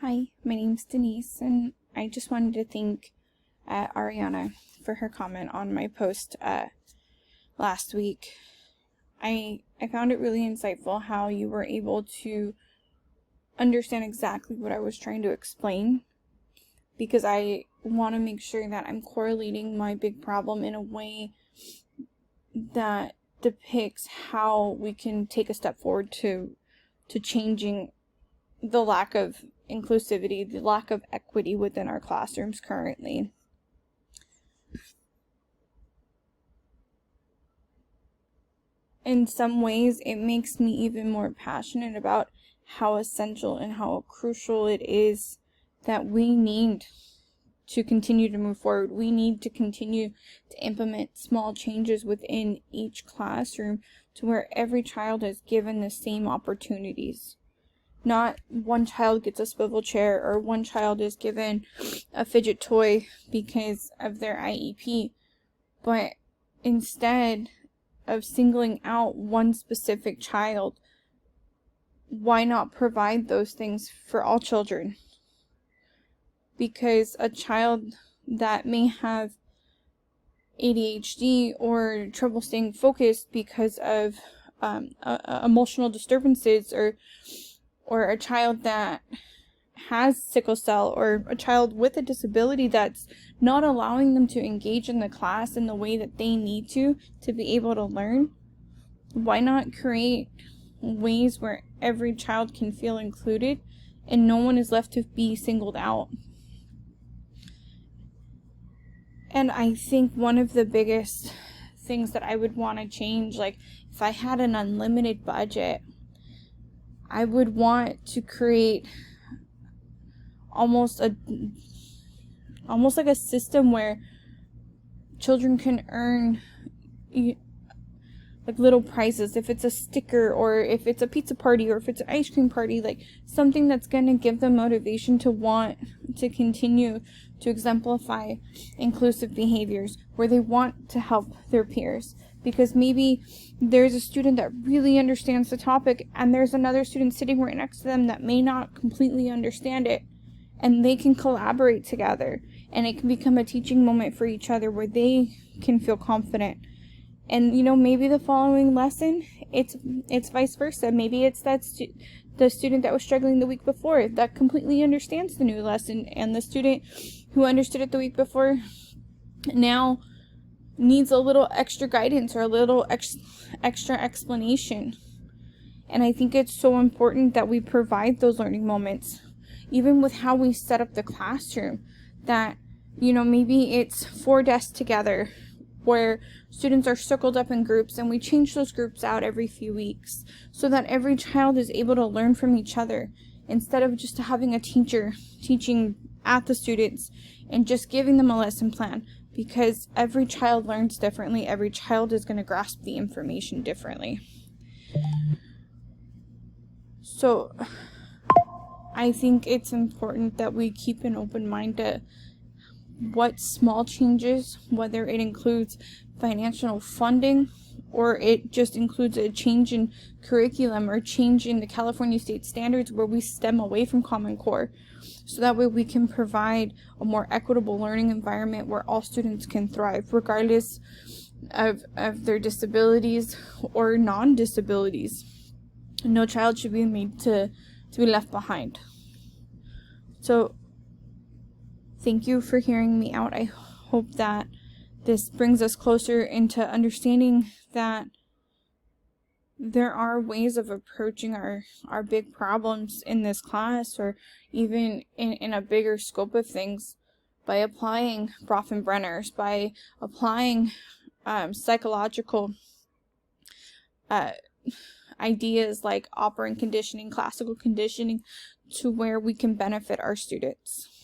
Hi, my name's Denise, and I just wanted to thank Ariana for her comment on my post last week. I found it really insightful how you were able to understand exactly what I was trying to explain, because I want to make sure that I'm correlating my big problem in a way that depicts how we can take a step forward to changing the lack of inclusivity, the lack of equity within our classrooms currently. In some ways, it makes me even more passionate about how essential and how crucial it is that we need to continue to move forward. We need to continue to implement small changes within each classroom to where every child is given the same opportunities. Not one child gets a swivel chair or one child is given a fidget toy because of their IEP, but instead of singling out one specific child, why not provide those things for all children? Because a child that may have ADHD or trouble staying focused because of emotional disturbances, or a child that has sickle cell, or a child with a disability that's not allowing them to engage in the class in the way that they need to be able to learn, why not create ways where every child can feel included and no one is left to be singled out? And I think one of the biggest things that I would want to change, like if I had an unlimited budget, I would want to create almost like a system where children can earn like little prizes, if it's a sticker or if it's a pizza party or if it's an ice cream party, like something that's going to give them motivation to want to continue to exemplify inclusive behaviors, where they want to help their peers. Because maybe there's a student that really understands the topic and there's another student sitting right next to them that may not completely understand it, and they can collaborate together and it can become a teaching moment for each other where they can feel confident. And maybe the following lesson, it's vice versa. Maybe it's the student that was struggling the week before that completely understands the new lesson, and the student who understood it the week before now needs a little extra guidance or a little extra explanation. And I think it's so important that we provide those learning moments, even with how we set up the classroom, that maybe it's 4 desks together where students are circled up in groups, and we change those groups out every few weeks so that every child is able to learn from each other, instead of just having a teacher teaching at the students and just giving them a lesson plan, because every child learns differently. Every child is going to grasp the information differently. So I think it's important that we keep an open mind to what small changes, whether it includes financial funding or it just includes a change in curriculum or change in the California state standards where we stem away from Common Core, so that way we can provide a more equitable learning environment where all students can thrive regardless of their disabilities or non-disabilities. No child should be made to be left behind. So thank you for hearing me out. I hope that this brings us closer into understanding that there are ways of approaching our big problems in this class, or even in a bigger scope of things, by applying Bronfenbrenner's, by applying psychological ideas like operant conditioning, classical conditioning, to where we can benefit our students.